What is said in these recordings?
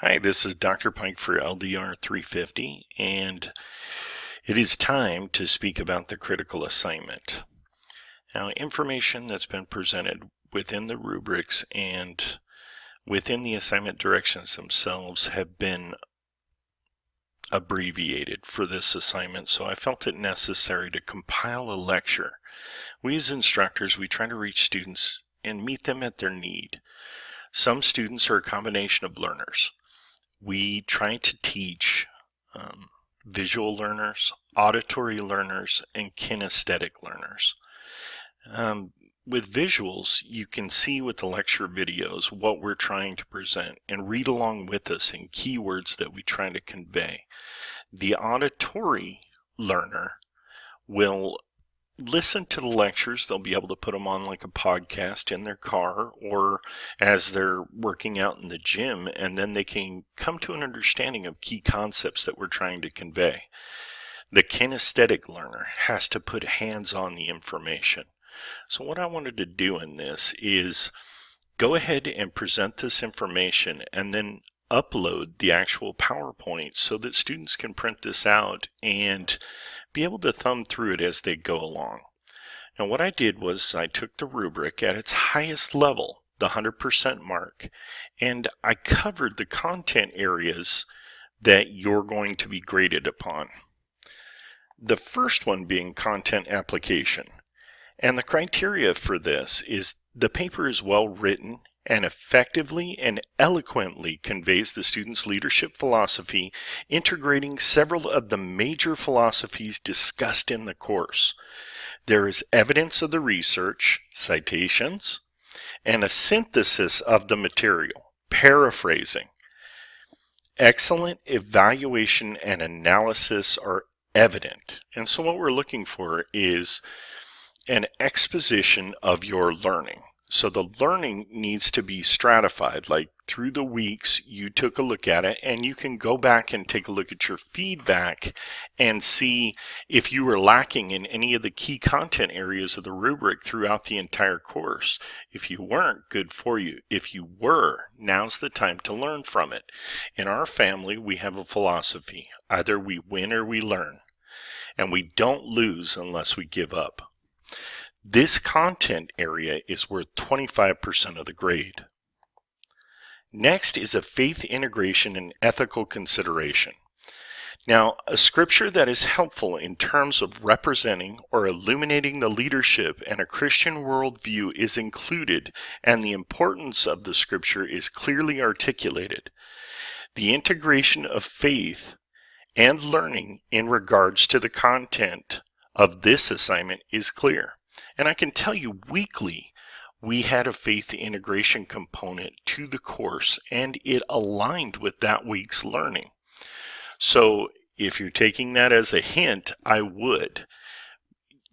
Hi, this is Dr. Pike for LDR350, and it is time to speak about the critical assignment. Now, information that's been presented within the rubrics and within the assignment directions themselves have been abbreviated for this assignment, so I felt it necessary to compile a lecture. We as instructors, we try to reach students and meet them at their need. Some students are a combination of learners. We try to teach visual learners, auditory learners, and kinesthetic learners. With visuals, you can see with the lecture videos what we're trying to present and read along with us in keywords that we try to convey. The auditory learner will listen to the lectures. They'll be able to put them on like a podcast in their car or as they're working out in the gym, and then they can come to an understanding of key concepts that we're trying to convey. The kinesthetic learner has to put hands on the information. So what I wanted to do in this is go ahead and present this information and then upload the actual PowerPoint so that students can print this out and be able to thumb through it as they go along. Now what I did was I took the rubric at its highest level, the 100% mark, and I covered the content areas that you're going to be graded upon. The first one being content application. And the criteria for this is the paper is well written and effectively and eloquently conveys the student's leadership philosophy, integrating several of the major philosophies discussed in the course. There is evidence of the research, citations, and a synthesis of the material, paraphrasing. Excellent evaluation and analysis are evident. And so what we're looking for is an exposition of your learning. So the learning needs to be stratified, like through the weeks you took a look at it, and you can go back and take a look at your feedback and see if you were lacking in any of the key content areas of the rubric throughout the entire course. If you weren't, good for you. If you were, now's the time to learn from it. In our family, we have a philosophy. Either we win or we learn, and we don't lose unless we give up. This content area is worth 25% of the grade. Next is a faith integration and ethical consideration. Now, a scripture that is helpful in terms of representing or illuminating the leadership and a Christian worldview is included, and the importance of the scripture is clearly articulated. The integration of faith and learning in regards to the content of this assignment is clear. And I can tell you weekly we had a faith integration component to the course, and it aligned with that week's learning. So if you're taking that as a hint, I would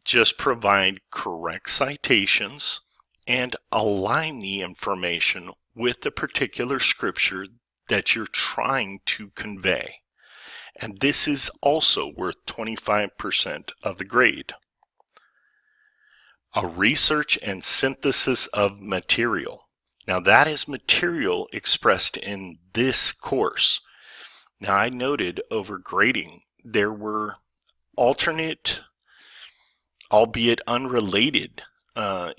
just provide correct citations and align the information with the particular scripture that you're trying to convey. And this is also worth 25% of the grade. A research and synthesis of material. Now that is material expressed in this course. Now I noted over grading there were alternate, albeit unrelated,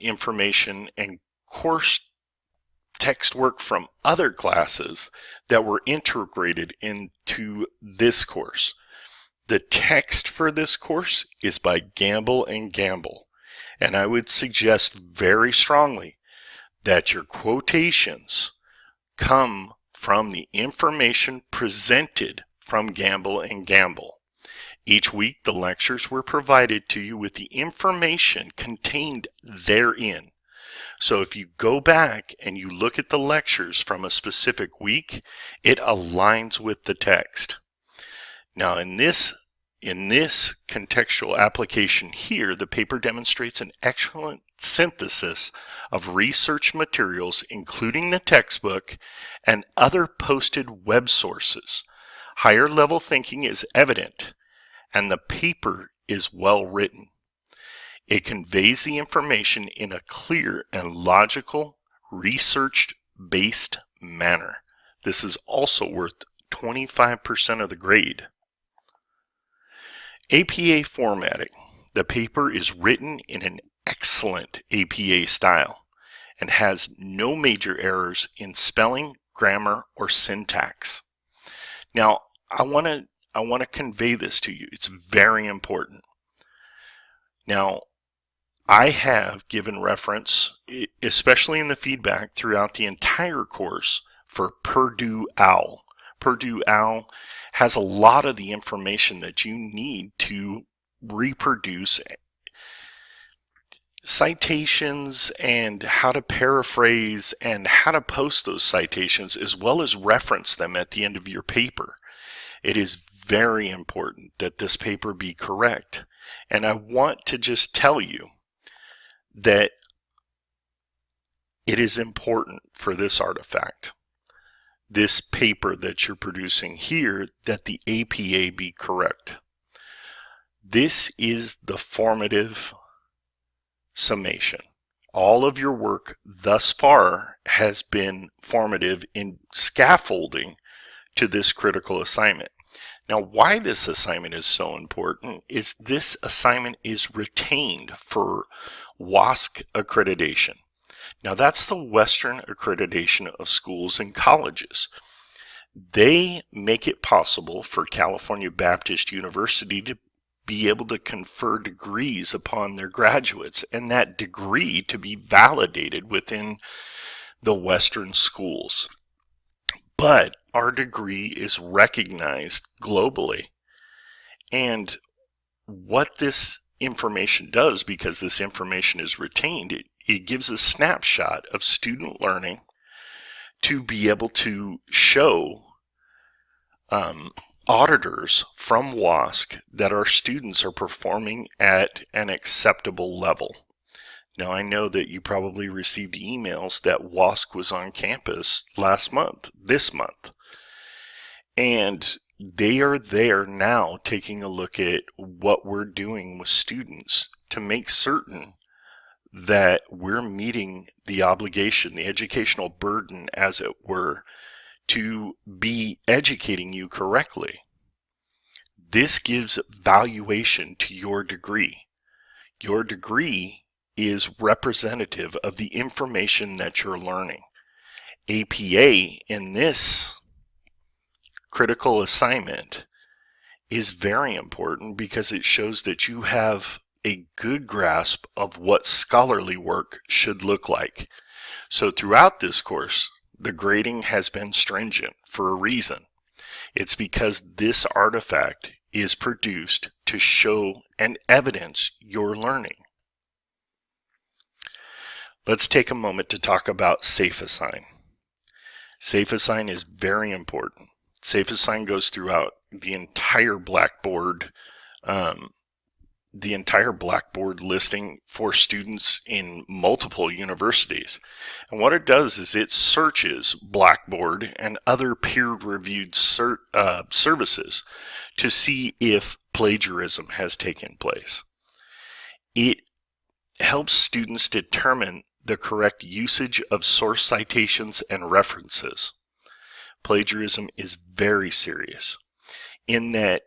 information and course text work from other classes that were integrated into this course. The text for this course is by Gamble and Gamble. And I would suggest very strongly that your quotations come from the information presented from Gamble and Gamble. Each week the lectures were provided to you with the information contained therein. So if you go back and you look at the lectures from a specific week, it aligns with the text. Now in this contextual application here, the paper demonstrates an excellent synthesis of research materials, including the textbook and other posted web sources. Higher level thinking is evident, and the paper is well written. It conveys the information in a clear and logical, research-based manner. This is also worth 25% of the grade. APA formatting. The paper is written in an excellent APA style and has no major errors in spelling, grammar, or syntax. Now, I want to convey this to you. It's very important. Now, I have given reference, especially in the feedback throughout the entire course, for Purdue OWL. Purdue OWL has a lot of the information that you need to reproduce citations and how to paraphrase and how to post those citations, as well as reference them at the end of your paper. It is very important that this paper be correct. And I want to just tell you that it is important for this artifact, this paper that you're producing here, that the APA be correct. This is the formative summation. All of your work thus far has been formative in scaffolding to this critical assignment. Now, why this assignment is so important is this assignment is retained for WSC accreditation. Now, that's the Western Accreditation of Schools and Colleges. They make it possible for California Baptist University to be able to confer degrees upon their graduates, and that degree to be validated within the Western schools. But our degree is recognized globally. And what this information does, because this information is retained, it gives a snapshot of student learning to be able to show auditors from WSC that our students are performing at an acceptable level. Now, I know that you probably received emails that WSC was on campus this month, and they are there now taking a look at what we're doing with students to make certain that we're meeting the obligation, the educational burden, as it were, to be educating you correctly. This gives valuation to your degree. Your degree is representative of the information that you're learning. APA in this critical assignment is very important because it shows that you have a good grasp of what scholarly work should look like. So throughout this course, the grading has been stringent for a reason. It's because this artifact is produced to show and evidence your learning. Let's take a moment to talk about Safe Assign. Safe Assign is very important. Safe Assign goes throughout the entire Blackboard listing for students in multiple universities. And what it does is it searches Blackboard and other peer-reviewed services to see if plagiarism has taken place. It helps students determine the correct usage of source citations and references. Plagiarism is very serious in that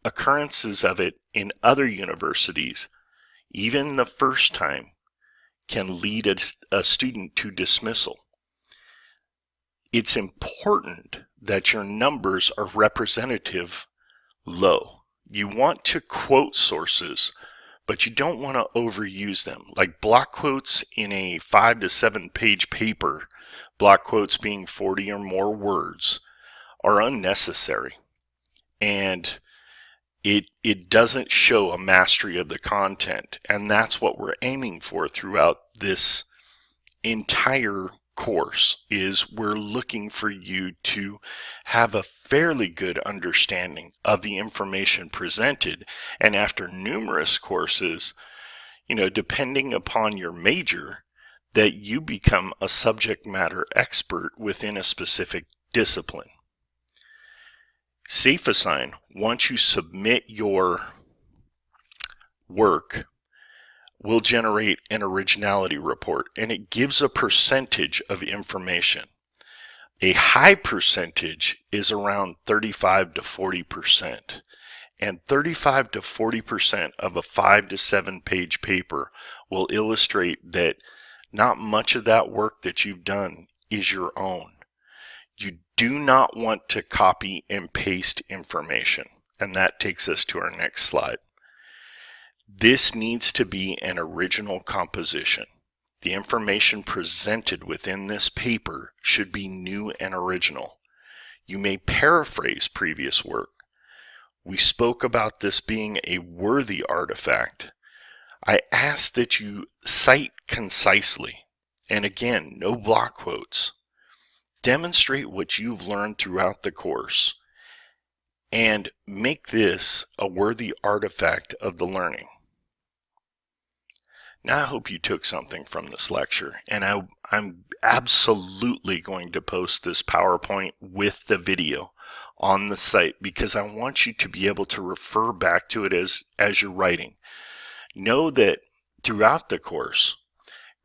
occurrences of it in other universities, even the first time, can lead a student to dismissal. It's important that your numbers are representative low. You want to quote sources, but you don't want to overuse them. Like block quotes in a 5 to 7 page paper, block quotes being 40 or more words, are unnecessary. And it doesn't show a mastery of the content. And that's what we're aiming for throughout this entire course, is we're looking for you to have a fairly good understanding of the information presented. And after numerous courses, depending upon your major, that you become a subject matter expert within a specific discipline. Safe Assign, once you submit your work, will generate an originality report, and it gives a percentage of information. A high percentage is around 35 to 40%. And 35 to 40% of a 5 to 7 page paper will illustrate that not much of that work that you've done is your own. You do not want to copy and paste information. And that takes us to our next slide. This needs to be an original composition. The information presented within this paper should be new and original. You may paraphrase previous work. We spoke about this being a worthy artifact. I ask that you cite concisely, and again, no block quotes. Demonstrate what you've learned throughout the course, and make this a worthy artifact of the learning. Now I hope you took something from this lecture, and I'm absolutely going to post this PowerPoint with the video on the site because I want you to be able to refer back to it as you're writing. Know that throughout the course,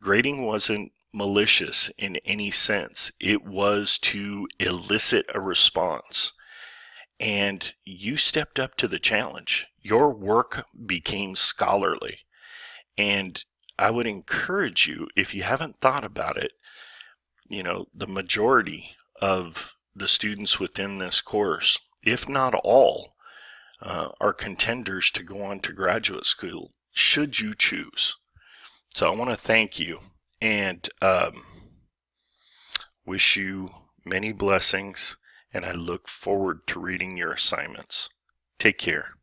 grading wasn't malicious in any sense. It was to elicit a response. And you stepped up to the challenge. Your work became scholarly. And I would encourage you, if you haven't thought about it, the majority of the students within this course, if not all, are contenders to go on to graduate school, should you choose. So I want to thank you and wish you many blessings, and I look forward to reading your assignments. Take care.